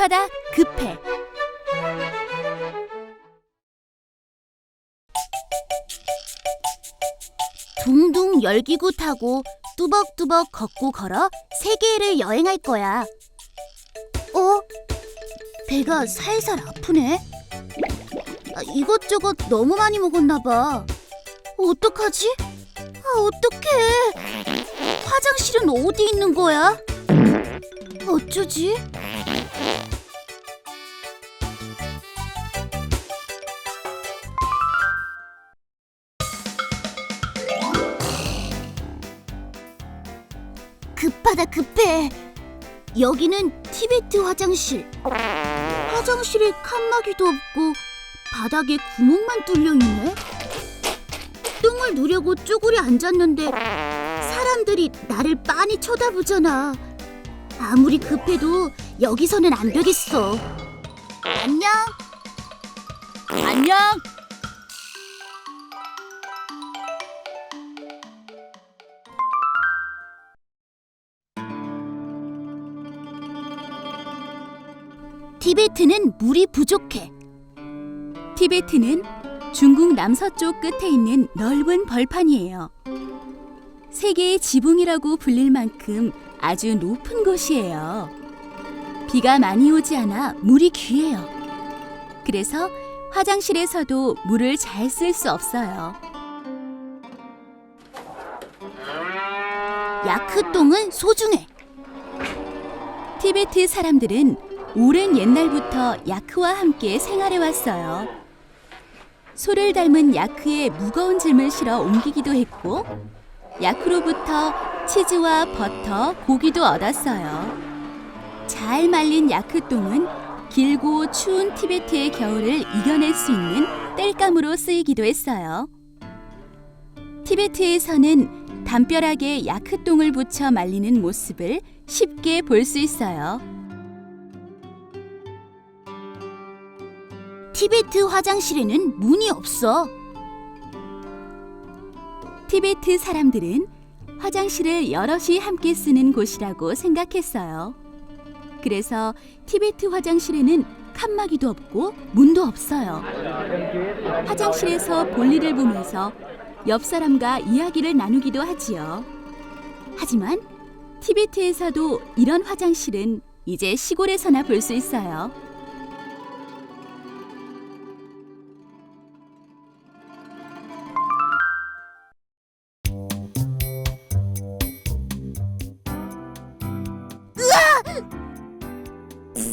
급하다 급해. 둥둥 열기구 타고 뚜벅뚜벅 걷고 걸어 세계를 여행할 거야. 배가 살살 아프네. 이것저것 너무 많이 먹었나 봐. 어떡하지? 어떡해. 화장실은 어디 있는 거야? 어쩌지? 급하다 급해. 여기는 티베트 화장실. 화장실에 칸막이도 없고 바닥에 구멍만 뚫려있네. 똥을 누려고 쪼그려 앉았는데 사람들이 나를 빤히 쳐다보잖아. 아무리 급해도 여기서는 안 되겠어. 안녕. 안녕. 티베트는 물이 부족해. 티베트는 중국 남서쪽 끝에 있는 넓은 벌판이에요. 세계의 지붕이라고 불릴 만큼 아주 높은 곳이에요. 비가 많이 오지 않아 물이 귀해요. 그래서 화장실에서도 물을 잘 쓸 수 없어요. 야크똥은 소중해. 티베트 사람들은 오랜 옛날부터 야크와 함께 생활해왔어요. 소를 닮은 야크에 무거운 짐을 실어 옮기기도 했고 야크로부터 치즈와 버터, 고기도 얻었어요. 잘 말린 야크똥은 길고 추운 티베트의 겨울을 이겨낼 수 있는 땔감으로 쓰이기도 했어요. 티베트에서는 담벼락에 야크똥을 붙여 말리는 모습을 쉽게 볼 수 있어요. 티베트 화장실에는 문이 없어. 티베트 사람들은 화장실을 여럿이 함께 쓰는 곳이라고 생각했어요. 그래서 티베트 화장실에는 칸막이도 없고 문도 없어요. 화장실에서 볼일을 보면서 옆 사람과 이야기를 나누기도 하지요. 하지만 티베트에서도 이런 화장실은 이제 시골에서나 볼 수 있어요.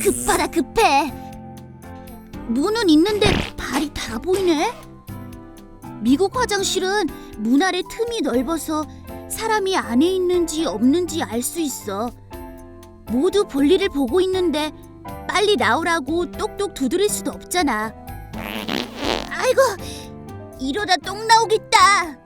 급하다 급해. 문은 있는데 발이 다 보이네. 미국 화장실은 문 아래 틈이 넓어서 사람이 안에 있는지 없는지 알 수 있어. 모두 볼일을 보고 있는데 빨리 나오라고 똑똑 두드릴 수도 없잖아. 아이고, 이러다 똥 나오겠다.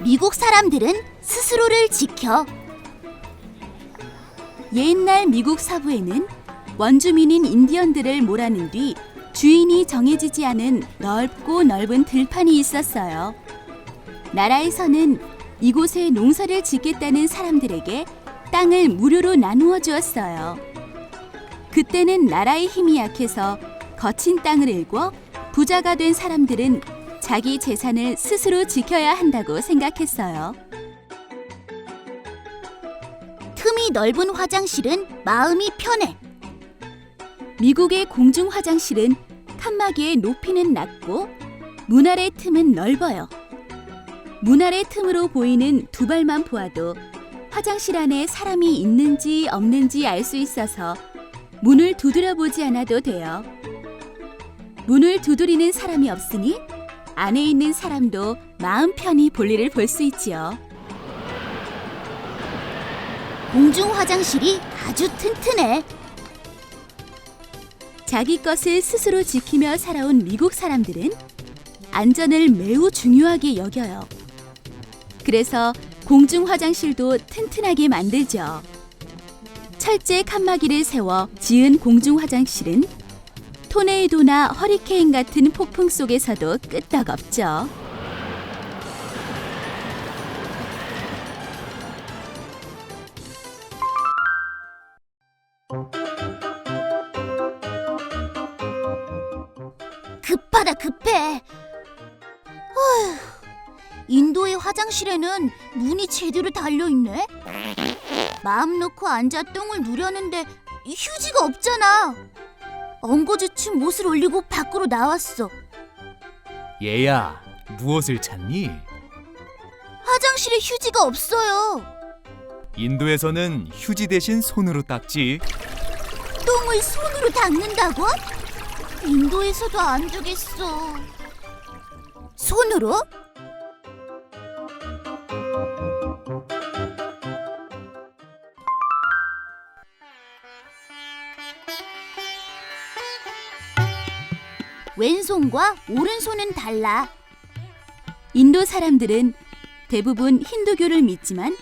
미국 사람들은 스스로를 지켜. 옛날 미국 서부에는 원주민인 인디언들을 몰아낸 뒤 주인이 정해지지 않은 넓고 넓은 들판이 있었어요. 나라에서는 이곳에 농사를 짓겠다는 사람들에게 땅을 무료로 나누어 주었어요. 그때는 나라의 힘이 약해서 거친 땅을 일궈 부자가 된 사람들은 자기 재산을 스스로 지켜야 한다고 생각했어요. 틈이 넓은 화장실은 마음이 편해. 미국의 공중 화장실은 칸막이의 높이는 낮고 문 아래 틈은 넓어요. 문 아래 틈으로 보이는 두 발만 보아도 화장실 안에 사람이 있는지 없는지 알 수 있어서 문을 두드려 보지 않아도 돼요. 문을 두드리는 사람이 없으니 안에 있는 사람도 마음 편히 볼일을 볼 수 있지요. 공중 화장실이 아주 튼튼해. 자기 것을 스스로 지키며 살아온 미국 사람들은 안전을 매우 중요하게 여겨요. 그래서 공중 화장실도 튼튼하게 만들죠. 철제 칸막이를 세워 지은 공중 화장실은 토네이도나 허리케인 같은 폭풍 속에서도 끄떡없죠. 급하다 급해. 인도의 화장실에는 문이 제대로 달려있네. 마음 놓고 앉아 똥을 누렸는데 휴지가 없잖아. 엉거주춤 옷을 올리고 밖으로 나왔어. 얘야, 무엇을 찾니? 화장실에 휴지가 없어요. 인도에서는 휴지 대신 손으로 닦지. 똥을 손으로 닦는다고? 인도에서도 안 되겠어. 손으로? 왼손과 오른손은 달라. 인도 사람들은 대부분 힌두교를 믿지만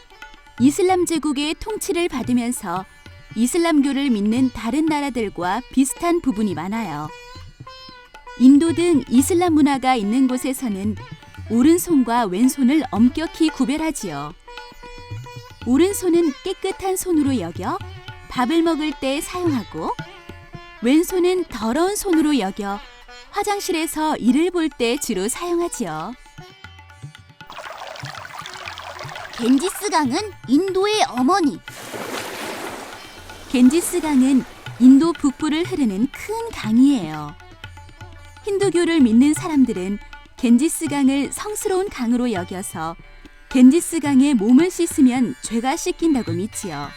이슬람 제국의 통치를 받으면서 이슬람교를 믿는 다른 나라들과 비슷한 부분이 많아요. 인도 등 이슬람 문화가 있는 곳에서는 오른손과 왼손을 엄격히 구별하지요. 오른손은 깨끗한 손으로 여겨 밥을 먹을 때 사용하고, 왼손은 더러운 손으로 여겨 화장실에서 이를 볼 때 주로 사용하지요. 겐지스 강은 인도의 어머니. 겐지스 강은 인도 북부를 흐르는 큰 강이에요. 힌두교를 믿는 사람들은 겐지스 강을 성스러운 강으로 여겨서 겐지스 강에 몸을 씻으면 죄가 씻긴다고 믿지요.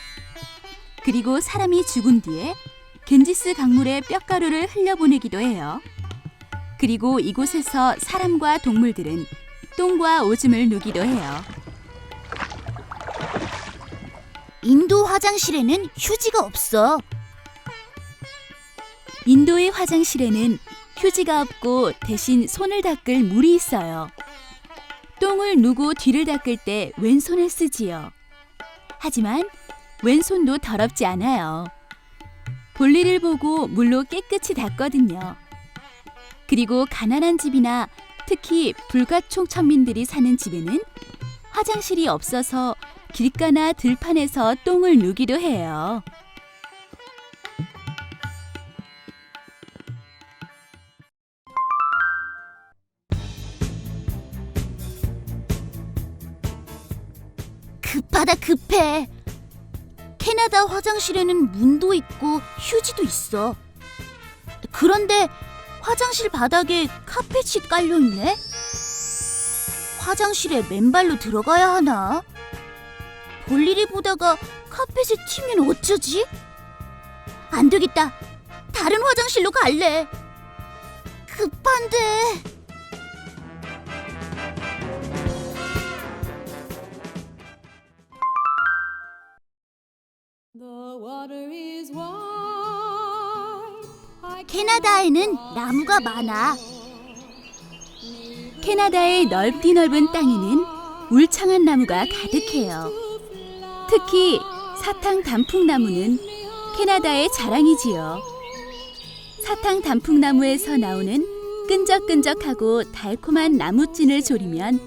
그리고 사람이 죽은 뒤에 겐지스 강물에 뼈가루를 흘려보내기도 해요. 그리고 이곳에서 사람과 동물들은 똥과 오줌을 누기도 해요. 인도 화장실에는 휴지가 없어. 인도의 화장실에는 휴지가 없고 대신 손을 닦을 물이 있어요. 똥을 누고 뒤를 닦을 때 왼손을 쓰지요. 하지만 왼손도 더럽지 않아요. 볼일을 보고 물로 깨끗이 닦거든요. 그리고 가난한 집이나 특히 불가총 천민들이 사는 집에는 화장실이 없어서 길가나 들판에서 똥을 누기도 해요. 급하다 급해. 캐나다 화장실에는 문도 있고 휴지도 있어. 그런데 화장실 바닥에 카펫이 깔려있네? 화장실에 맨발로 들어가야 하나? 볼일이 보다가 카펫에 튀면 어쩌지? 안 되겠다. 다른 화장실로 갈래. 급한데. 캐나다에는 나무가 많아. 캐나다의 넓디 넓은 땅에는 울창한 나무가 가득해요. 특히 사탕 단풍나무는 캐나다의 자랑이지요. 사탕 단풍나무에서 나오는 끈적끈적하고 달콤한 나무찐을 졸이면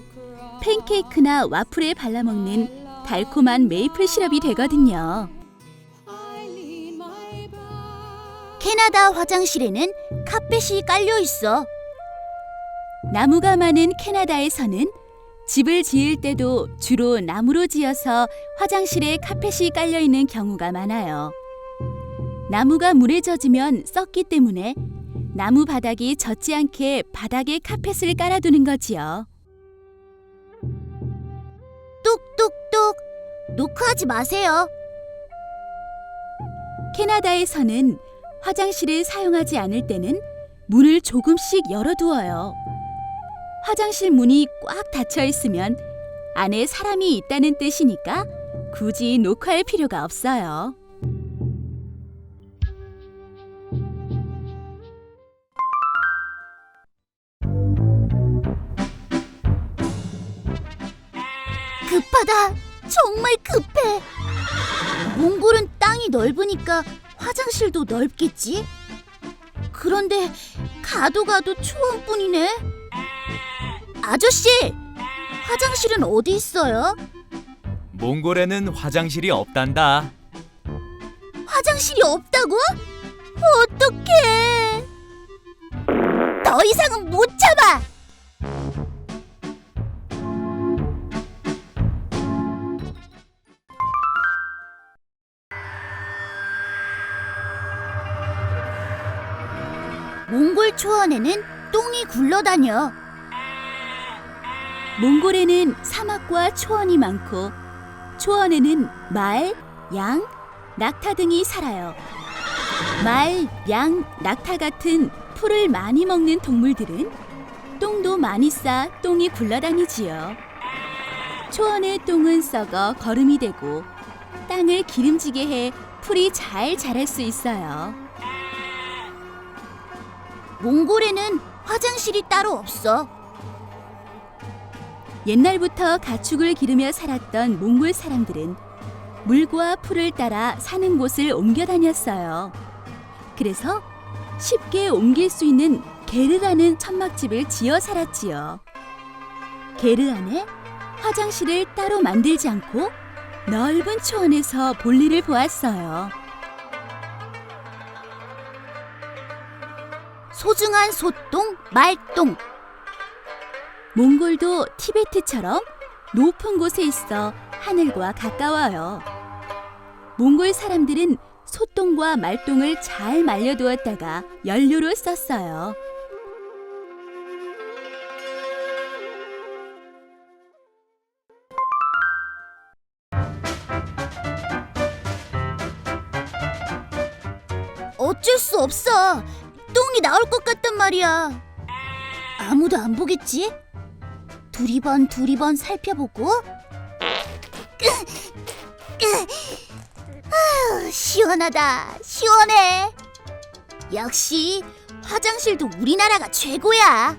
팬케이크나 와플에 발라먹는 달콤한 메이플 시럽이 되거든요. 캐나다 화장실에는 카펫이 깔려 있어. 나무가 많은 캐나다에서는 집을 지을 때도 주로 나무로 지어서 화장실에 카펫이 깔려 있는 경우가 많아요. 나무가 물에 젖으면 썩기 때문에 나무 바닥이 젖지 않게 바닥에 카펫을 깔아두는 거지요. 뚝뚝뚝, 노크하지 마세요. 캐나다에서는 화장실을 사용하지 않을 때는 문을 조금씩 열어두어요. 화장실 문이 꽉 닫혀 있으면 안에 사람이 있다는 뜻이니까 굳이 노크할 필요가 없어요. 급하다. 정말 급해. 몽골은 땅이 넓으니까 화장실도 넓겠지? 그런데 가도 초원뿐이네. 아저씨, 화장실은 어디 있어요? 몽골에는 화장실이 없단다. 화장실이 없다고? 어떡해. 더 이상은 못 참아. 몽골 초원에는 똥이 굴러다녀. 몽골에는 사막과 초원이 많고 초원에는 말, 양, 낙타 등이 살아요. 말, 양, 낙타 같은 풀을 많이 먹는 동물들은 똥도 많이 싸 똥이 굴러다니지요. 초원의 똥은 썩어 거름이 되고 땅을 기름지게 해 풀이 잘 자랄 수 있어요. 몽골에는 화장실이 따로 없어. 옛날부터 가축을 기르며 살았던 몽골 사람들은 물과 풀을 따라 사는 곳을 옮겨 다녔어요. 그래서 쉽게 옮길 수 있는 게르라는 천막집을 지어 살았지요. 게르 안에 화장실을 따로 만들지 않고 넓은 초원에서 볼일을 보았어요. 소중한 소똥, 말똥. 몽골도 티베트처럼 높은 곳에 있어 하늘과 가까워요. 몽골 사람들은 소똥과 말똥을 잘 말려두었다가 연료로 썼어요. 어쩔 수 없어. 똥이 나올 것 같단 말이야. 아무도 안 보겠지? 두리번 살펴보고. 아유, 시원하다. 시원해. 역시 화장실도 우리나라가 최고야.